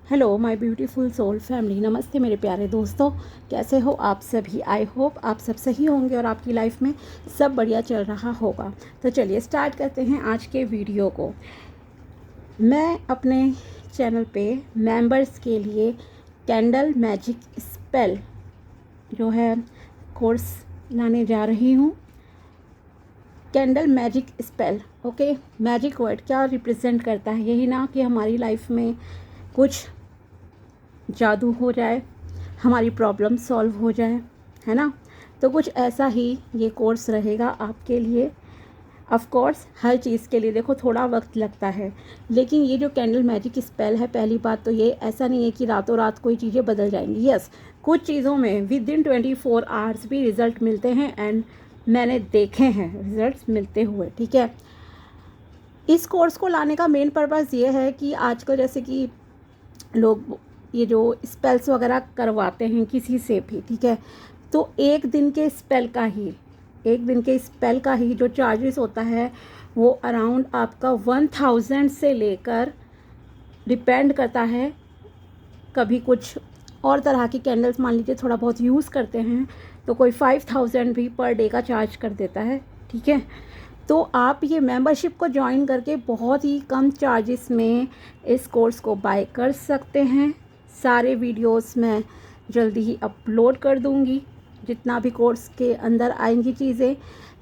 Hello my beautiful soul family, नमस्ते मेरे प्यारे दोस्तों। कैसे हो आप सभी? आई होप आप सब सही होंगे और आपकी लाइफ में सब बढ़िया चल रहा होगा। तो चलिए स्टार्ट करते हैं आज के वीडियो को। मैं अपने चैनल पे मेंबर्स के लिए कैंडल मैजिक स्पेल जो है कोर्स लाने जा रही हूँ। Candle magic spell, okay. Magic word क्या रिप्रेजेंट करता है? यही ना कि हमारी लाइफ में कुछ जादू हो जाए, हमारी प्रॉब्लम सॉल्व हो जाए, है ना। तो कुछ ऐसा ही ये कोर्स रहेगा आपके लिए। ऑफ कोर्स हर चीज़ के लिए देखो थोड़ा वक्त लगता है, लेकिन ये जो कैंडल मैजिक स्पेल है, पहली बात तो ये ऐसा नहीं है कि रातों रात कोई चीज़ें बदल जाएंगी। यस, कुछ चीज़ों में विद इन 24 आवर्स भी रिज़ल्ट मिलते हैं एंड मैंने देखे हैं रिज़ल्ट मिलते हुए, ठीक है। इस कोर्स को लाने का मेन पर्पज़ ये है कि आजकल जैसे कि लोग ये जो स्पेल्स वगैरह करवाते हैं किसी से भी, ठीक है, तो एक दिन के स्पेल का ही जो चार्जेस होता है वो अराउंड आपका 1000 से लेकर डिपेंड करता है। कभी कुछ और तरह की कैंडल्स मान लीजिए थोड़ा बहुत यूज़ करते हैं तो कोई 5000 भी पर डे का चार्ज कर देता है, ठीक है। तो आप ये मेंबरशिप को ज्वाइन करके बहुत ही कम चार्जेस में इस कोर्स को बाय कर सकते हैं। सारे वीडियोस मैं जल्दी ही अपलोड कर दूंगी, जितना भी कोर्स के अंदर आएंगी चीज़ें,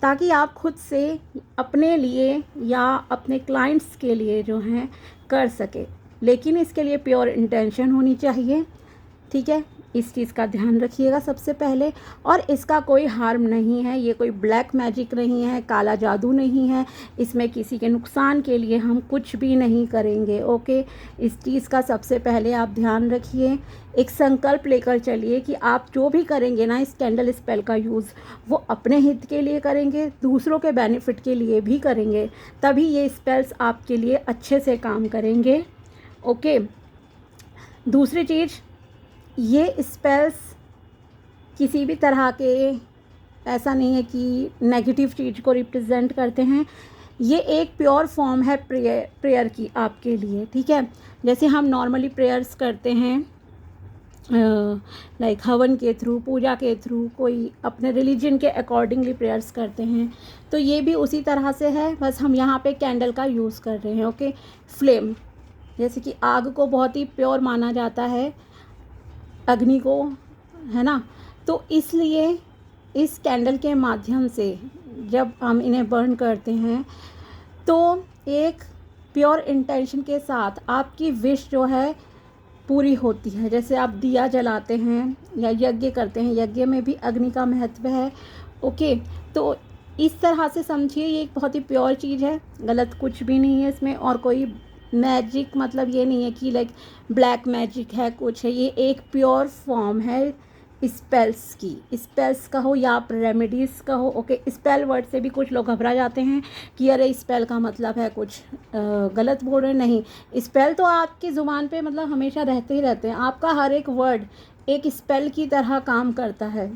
ताकि आप खुद से अपने लिए या अपने क्लाइंट्स के लिए जो हैं कर सके। लेकिन इसके लिए प्योर इंटेंशन होनी चाहिए, ठीक है। इस चीज़ का ध्यान रखिएगा सबसे पहले। और इसका कोई हार्म नहीं है, ये कोई ब्लैक मैजिक नहीं है, काला जादू नहीं है। इसमें किसी के नुकसान के लिए हम कुछ भी नहीं करेंगे, ओके। इस चीज़ का सबसे पहले आप ध्यान रखिए। एक संकल्प लेकर चलिए कि आप जो भी करेंगे ना इस कैंडल स्पेल का यूज़, वो अपने हित के लिए करेंगे, दूसरों के बेनिफिट के लिए भी करेंगे, तभी ये स्पेल्स आपके लिए अच्छे से काम करेंगे, ओके। दूसरी चीज़, ये स्पेल्स किसी भी तरह के ऐसा नहीं है कि नेगेटिव चीज़ को रिप्रेजेंट करते हैं। ये एक प्योर फॉर्म है प्रेयर की आपके लिए, ठीक है। जैसे हम नॉर्मली प्रेयर्स करते हैं लाइक हवन के थ्रू, पूजा के थ्रू, कोई अपने रिलीजन के अकॉर्डिंगली प्रेयर्स करते हैं, तो ये भी उसी तरह से है, बस हम यहाँ पे कैंडल का यूज़ कर रहे हैं, ओके। फ्लेम, जैसे कि आग को बहुत ही प्योर माना जाता है, अग्नि को, है ना। तो इसलिए इस कैंडल के माध्यम से जब हम इन्हें बर्न करते हैं तो एक प्योर इंटेंशन के साथ आपकी विश जो है पूरी होती है। जैसे आप दिया जलाते हैं या यज्ञ करते हैं, यज्ञ में भी अग्नि का महत्व है, ओके। तो इस तरह से समझिए ये एक बहुत ही प्योर चीज़ है, गलत कुछ भी नहीं है इसमें। और कोई मैजिक मतलब ये नहीं है कि लाइक ब्लैक मैजिक है, कुछ है, ये एक प्योर फॉर्म है स्पेल्स की। स्पेल्स का हो या आप रेमेडीज़ का हो, ओके। स्पेल वर्ड से भी कुछ लोग घबरा जाते हैं कि अरे स्पेल का मतलब है कुछ गलत बोल रहे। नहीं, स्पेल तो आपकी ज़ुबान पे मतलब हमेशा रहते ही रहते हैं। आपका हर एक वर्ड एक स्पेल की तरह काम करता है,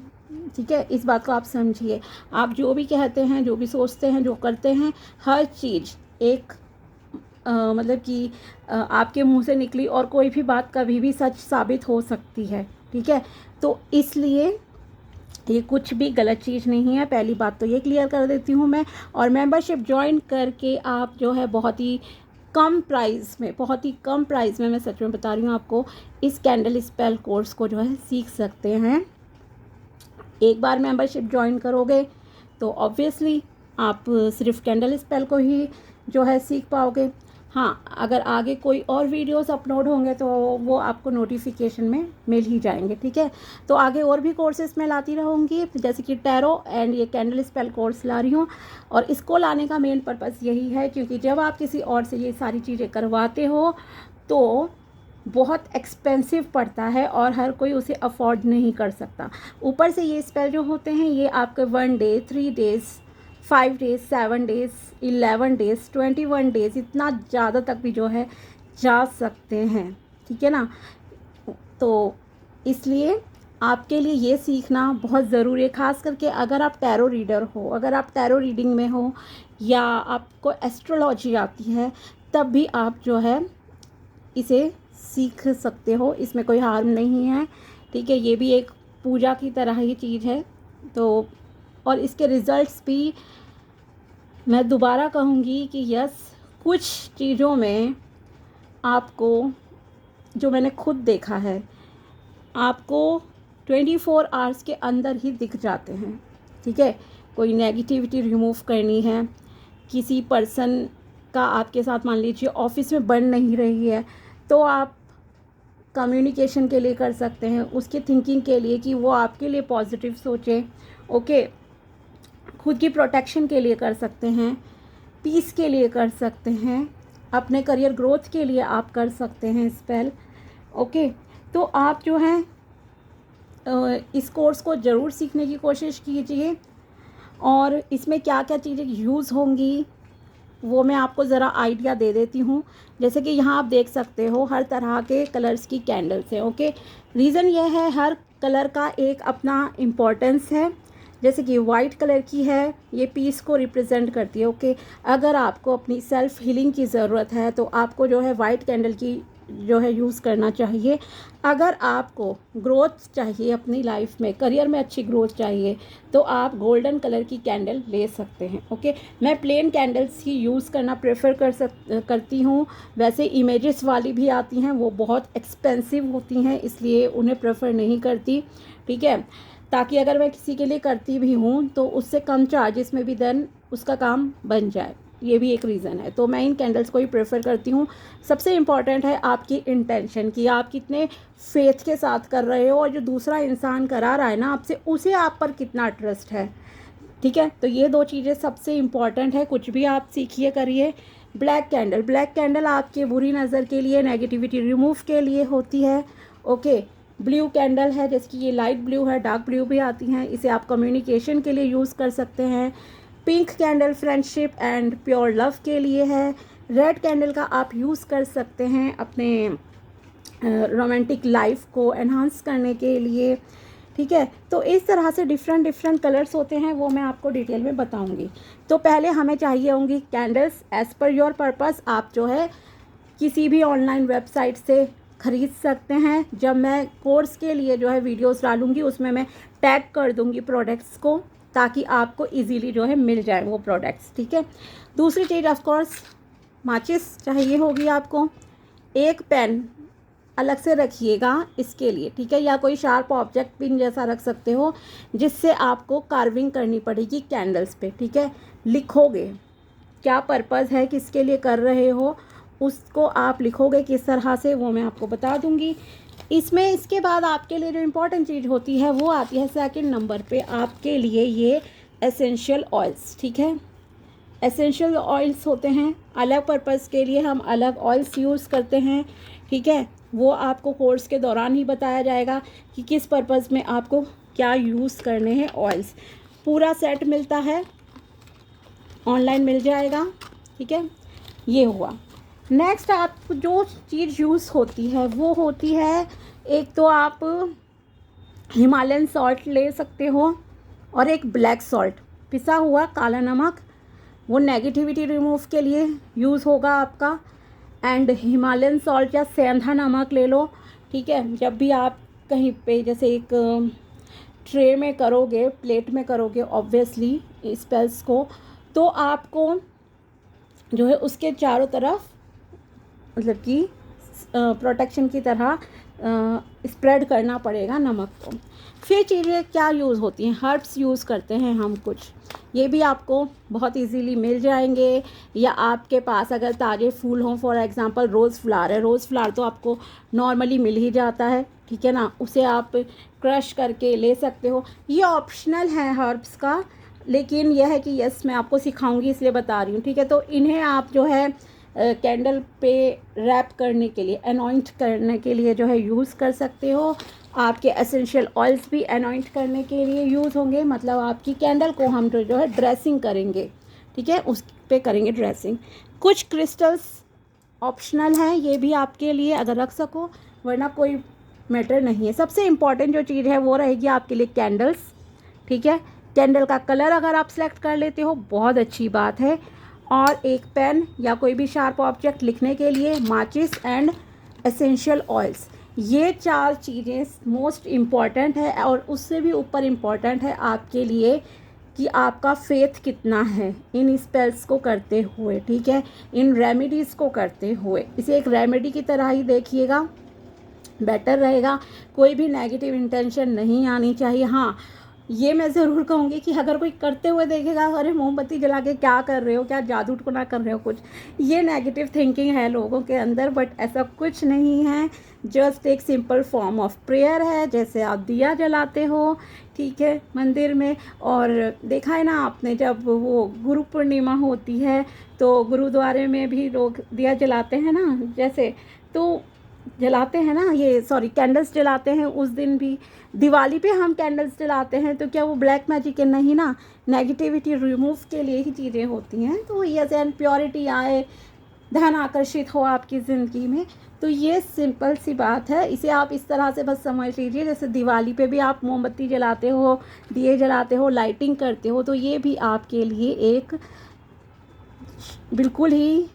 ठीक है। इस बात को आप समझिए। आप जो भी कहते हैं, जो भी सोचते हैं, जो करते हैं, हर चीज़ एक मतलब कि आपके मुंह से निकली और कोई भी बात कभी भी सच साबित हो सकती है, ठीक है। तो इसलिए ये कुछ भी गलत चीज़ नहीं है, पहली बात तो ये क्लियर कर देती हूँ मैं। और मेंबरशिप ज्वाइन करके आप जो है बहुत ही कम प्राइस में मैं सच में बता रही हूँ आपको, इस कैंडल स्पेल कोर्स को जो है सीख सकते हैं। एक बार मेंबरशिप ज्वाइन करोगे तो ऑब्वियसली आप सिर्फ कैंडल स्पेल को ही जो है सीख पाओगे। हाँ, अगर आगे कोई और वीडियोस अपलोड होंगे तो वो आपको नोटिफिकेशन में मिल ही जाएंगे, ठीक है। तो आगे और भी कोर्सेज मैं लाती रहूँगी, जैसे कि टैरो एंड ये कैंडल स्पेल कोर्स ला रही हूँ। और इसको लाने का मेन पर्पज़ यही है क्योंकि जब आप किसी और से ये सारी चीज़ें करवाते हो तो बहुत एक्सपेंसिव पड़ता है और हर कोई उसे अफोर्ड नहीं कर सकता। ऊपर से ये स्पेल जो होते हैं ये आपके 1 day, 3 days, 5 days, 7 days, 11 days, 21 days, इतना ज़्यादा तक भी जो है जा सकते हैं, ठीक है ना। तो इसलिए आपके लिए ये सीखना बहुत ज़रूरी है, ख़ास करके अगर आप टैरो रीडर हो, अगर आप टैरो रीडिंग में हो या आपको एस्ट्रोलॉजी आती है, तब भी आप जो है इसे सीख सकते हो, इसमें कोई हार्म नहीं है, ठीक है। ये भी एक पूजा की तरह ही चीज़ है। तो और इसके रिज़ल्ट्स भी मैं दोबारा कहूँगी कि यस, कुछ चीज़ों में आपको, जो मैंने खुद देखा है, आपको 24 आवर्स के अंदर ही दिख जाते हैं, ठीक है। कोई नेगेटिविटी रिमूव करनी है, किसी पर्सन का आपके साथ मान लीजिए ऑफिस में बन नहीं रही है, तो आप कम्युनिकेशन के लिए कर सकते हैं, उसकी थिंकिंग के लिए कि वो आपके लिए पॉजिटिव सोचे, ओके। खुद की प्रोटेक्शन के लिए कर सकते हैं, पीस के लिए कर सकते हैं, अपने करियर ग्रोथ के लिए आप कर सकते हैं स्पेल, ओके। तो आप जो हैं इस कोर्स को ज़रूर सीखने की कोशिश कीजिए, और इसमें क्या क्या चीज़ें यूज़ होंगी वो मैं आपको ज़रा आइडिया दे देती हूँ। जैसे कि यहाँ आप देख सकते हो हर तरह के कलर्स की कैंडल्स हैं, ओके। रीज़न यह है, हर कलर का एक अपना इम्पोर्टेंस है। जैसे कि वाइट कलर की है, ये पीस को रिप्रेजेंट करती है, ओके। अगर आपको अपनी सेल्फ हीलिंग की ज़रूरत है तो आपको जो है वाइट कैंडल की जो है यूज़ करना चाहिए। अगर आपको ग्रोथ चाहिए अपनी लाइफ में, करियर में अच्छी ग्रोथ चाहिए, तो आप गोल्डन कलर की कैंडल ले सकते हैं, ओके। मैं प्लेन कैंडल्स ही यूज़ करना प्रेफर करती हूँ। वैसे इमेजेस वाली भी आती हैं, वो बहुत एक्सपेंसिव होती हैं, इसलिए उन्हें प्रेफर नहीं करती, ठीक है। ताकि अगर मैं किसी के लिए करती भी हूँ तो उससे कम चार्जेस में भी देन उसका काम बन जाए, ये भी एक रीज़न है। तो मैं इन कैंडल्स को ही प्रेफर करती हूँ। सबसे इम्पॉर्टेंट है आपकी इंटेंशन, कि आप कितने फेथ के साथ कर रहे हो, और जो दूसरा इंसान करा रहा है ना आपसे, उसे आप पर कितना ट्रस्ट है, ठीक है। तो ये दो चीज़ें सबसे इम्पॉर्टेंट है, कुछ भी आप सीखिए करिए। ब्लैक कैंडल आपके बुरी नज़र के लिए, नेगेटिविटी रिमूव के लिए होती है, ओके। ब्लू कैंडल है, जैसे कि ये लाइट ब्लू है, डार्क ब्लू भी आती हैं, इसे आप कम्युनिकेशन के लिए यूज़ कर सकते हैं। Pink candle friendship and pure love के लिए है। रेड कैंडल का आप यूज़ कर सकते हैं अपने रोमांटिक लाइफ को एनहांस करने के लिए, ठीक है। तो इस तरह से डिफरेंट कलर्स होते हैं, वो मैं आपको डिटेल में बताऊंगी। तो पहले हमें चाहिए होंगी candles as per your purpose. आप जो है किसी भी ऑनलाइन वेबसाइट से ख़रीद सकते हैं। जब मैं कोर्स के लिए जो है वीडियोस डालूंगी, उसमें मैं टैग कर दूंगी प्रोडक्ट्स को, ताकि आपको इजीली जो है मिल जाए वो प्रोडक्ट्स, ठीक है। दूसरी चीज़ ऑफ कोर्स माचिस चाहिए होगी आपको। एक पेन अलग से रखिएगा इसके लिए, ठीक है, या कोई शार्प ऑब्जेक्ट पिन जैसा रख सकते हो, जिससे आपको कार्विंग करनी पड़ेगी कैंडल्स पे, ठीक है। लिखोगे क्या पर्पज़ है, किसके लिए कर रहे हो, उसको आप लिखोगे किस तरह से, वो मैं आपको बता दूंगी इसमें। इसके बाद आपके लिए जो इम्पोर्टेंट चीज़ होती है वो आती है सेकंड नंबर पे आपके लिए, ये एसेंशियल ऑयल्स, ठीक है। एसेंशियल ऑयल्स होते हैं, अलग पर्पज़ के लिए हम अलग ऑयल्स यूज़ करते हैं, ठीक है। वो आपको कोर्स के दौरान ही बताया जाएगा कि किस पर्पज़ में आपको क्या यूज़ करने हैं ऑयल्स। पूरा सेट मिलता है, ऑनलाइन मिल जाएगा, ठीक है। ये हुआ। नेक्स्ट आप जो चीज़ यूज़ होती है वो होती है, एक तो आप हिमालयन सॉल्ट ले सकते हो, और एक ब्लैक सॉल्ट, पिसा हुआ काला नमक, वो नेगेटिविटी रिमूव के लिए यूज़ होगा आपका। एंड हिमालयन सॉल्ट या सेंधा नमक ले लो, ठीक है। जब भी आप कहीं पे जैसे एक ट्रे में करोगे, प्लेट में करोगे ऑब्वियसली स्पेल्स को, तो आपको जो है उसके चारों तरफ मतलब कि प्रोटेक्शन की तरह स्प्रेड करना पड़ेगा नमक को। फिर चीज़ें क्या यूज़ होती हैं, हर्ब्स यूज़ करते हैं हम कुछ, ये भी आपको बहुत इजीली मिल जाएंगे। या आपके पास अगर ताज़े फूल हों, फॉर एग्जांपल रोज़ फ्लावर है, रोज़ फ्लावर तो आपको नॉर्मली मिल ही जाता है, ठीक है ना, उसे आप क्रश करके ले सकते हो। ये ऑप्शनल है हर्ब्स का, लेकिन यह है कि यस मैं आपको सिखाऊंगी इसलिए बता रही हूँ, ठीक है। तो इन्हें आप जो है कैंडल पे रैप करने के लिए, अनॉइंट करने के लिए जो है यूज़ कर सकते हो। आपके एसेंशियल ऑयल्स भी अनॉइंट करने के लिए यूज़ होंगे, मतलब आपकी कैंडल को हम जो है ड्रेसिंग करेंगे, ठीक है, उस पे करेंगे ड्रेसिंग। कुछ क्रिस्टल्स ऑप्शनल हैं, ये भी आपके लिए अगर रख सको, वरना कोई मैटर नहीं है। सबसे इम्पॉर्टेंट जो चीज़ है वो रहेगी आपके लिए कैंडल्स, ठीक है। कैंडल का कलर अगर आप सेलेक्ट कर लेते हो बहुत अच्छी बात है, और एक पेन या कोई भी शार्प ऑब्जेक्ट लिखने के लिए, माचिस एंड एसेंशियल ऑयल्स, ये 4 चीज़ें मोस्ट इम्पॉर्टेंट है। और उससे भी ऊपर इम्पॉर्टेंट है आपके लिए कि आपका फेथ कितना है इन स्पेल्स को करते हुए, ठीक है, इन रेमेडीज़ को करते हुए। इसे एक रेमेडी की तरह ही देखिएगा, बेटर रहेगा। कोई भी नेगेटिव इंटेंशन नहीं आनी चाहिए। हाँ, ये मैं ज़रूर कहूँगी कि अगर कोई करते हुए देखेगा, अरे मोमबत्ती जला के क्या कर रहे हो, क्या जादू टोना कर रहे हो कुछ, ये नेगेटिव थिंकिंग है लोगों के अंदर। बट ऐसा कुछ नहीं है, जस्ट एक सिंपल फॉर्म ऑफ प्रेयर है। जैसे आप दिया जलाते हो, ठीक है, मंदिर में। और देखा है ना आपने, जब वो गुरु पूर्णिमा होती है तो गुरुद्वारे में भी लोग दिया जलाते हैं ना, जैसे तो जलाते हैं ना, ये सॉरी कैंडल्स जलाते हैं उस दिन भी। दिवाली पे हम कैंडल्स जलाते हैं, तो क्या वो ब्लैक मैजिक है? नहीं ना, नेगेटिविटी रिमूव के लिए ही चीज़ें होती हैं। तो ये एंड प्योरिटी आए, धन आकर्षित हो आपकी ज़िंदगी में। तो ये सिंपल सी बात है, इसे आप इस तरह से बस समझ लीजिए। जैसे दिवाली पे भी आप मोमबत्ती जलाते हो, दिए जलाते हो, लाइटिंग करते हो, तो ये भी आपके लिए एक बिल्कुल ही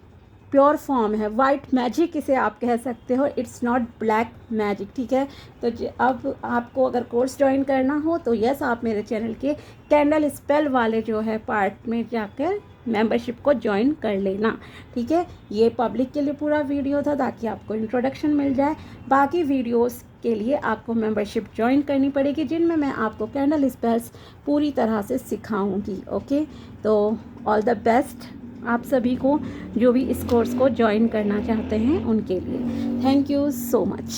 प्योर फॉर्म है, वाइट मैजिक इसे आप कह सकते हो। इट्स नॉट ब्लैक मैजिक, ठीक है। तो अब आपको अगर कोर्स ज्वाइन करना हो तो यस, आप मेरे चैनल के कैंडल स्पेल वाले जो है पार्ट में जाकर मेंबरशिप को ज्वाइन कर लेना, ठीक है। ये पब्लिक के लिए पूरा वीडियो था ताकि आपको इंट्रोडक्शन मिल जाए। बाकी वीडियोस के लिए आपको मेंबरशिप ज्वाइन करनी पड़ेगी, जिनमें मैं आपको कैंडल स्पेल्स पूरी तरह से सिखाऊंगी। ओके, तो ऑल द बेस्ट आप सभी को जो भी इस कोर्स को ज्वाइन करना चाहते हैं उनके लिए। Thank you so much.